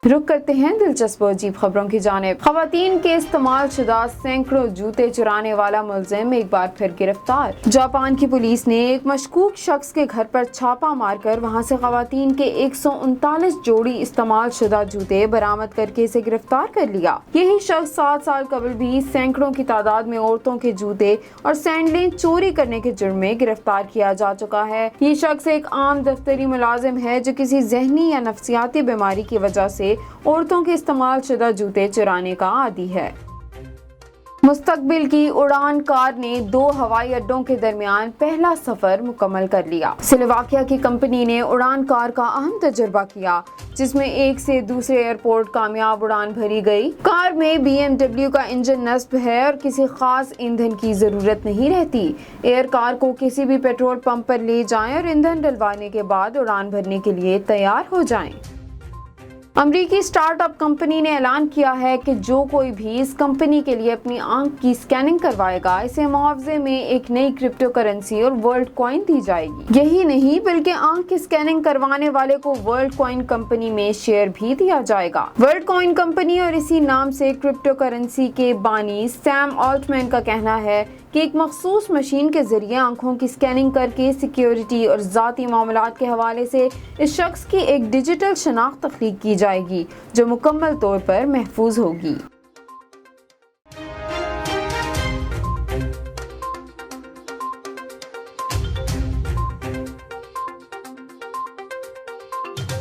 رخ کرتے ہیں دلچسپ و عجیب خبروں کی جانب۔ خواتین کے استعمال شدہ سینکڑوں جوتے چرانے والا ملزم ایک بار پھر گرفتار۔ جاپان کی پولیس نے ایک مشکوک شخص کے گھر پر چھاپہ مار کر وہاں سے خواتین کے 139 جوڑی استعمال شدہ جوتے برآمد کر کے اسے گرفتار کر لیا۔ یہی شخص 7 سال قبل بھی سینکڑوں کی تعداد میں عورتوں کے جوتے اور سینڈلیں چوری کرنے کے جرم میں گرفتار کیا جا چکا ہے۔ یہ شخص ایک عام دفتری ملازم ہے جو کسی ذہنی یا نفسیاتی بیماری کی وجہ سے عورتوں کے استعمال شدہ جوتے چرانے کا عادی ہے۔ مستقبل کی اڑان کار نے 2 ہوائی اڈوں کے درمیان پہلا سفر مکمل کر لیا۔ سلوواکیہ کی کمپنی نے اڑان کار کا اہم تجربہ کیا جس میں ایک سے دوسرے ایئرپورٹ کامیاب اڑان بھری گئی۔ کار میں BMW کا انجن نصب ہے اور کسی خاص ایندھن کی ضرورت نہیں رہتی۔ ایئر کار کو کسی بھی پیٹرول پمپ پر لے جائیں اور ایندھن ڈلوانے کے بعد اڑان بھرنے کے لیے تیار ہو جائیں۔ امریکی سٹارٹ اپ کمپنی نے اعلان کیا ہے کہ جو کوئی بھی اس کمپنی کے لیے اپنی آنکھ کی اسکیننگ کروائے گا اسے معاوضے میں ایک نئی کرپٹو کرنسی اور ورلڈ کوائن دی جائے گی۔ یہی نہیں بلکہ آنکھ کی اسکیننگ کروانے والے کو ورلڈ کوائن کمپنی میں شیئر بھی دیا جائے گا۔ ورلڈ کوائن کمپنی اور اسی نام سے کرپٹو کرنسی کے بانی سیم آلٹمین کا کہنا ہے کہ ایک مخصوص مشین کے ذریعے آنکھوں کی اسکیننگ کر کے سیکیورٹی اور ذاتی معاملات کے حوالے سے اس شخص کی ایک ڈیجیٹل شناخت تخلیق کی جائے گی جو مکمل طور پر محفوظ ہوگی۔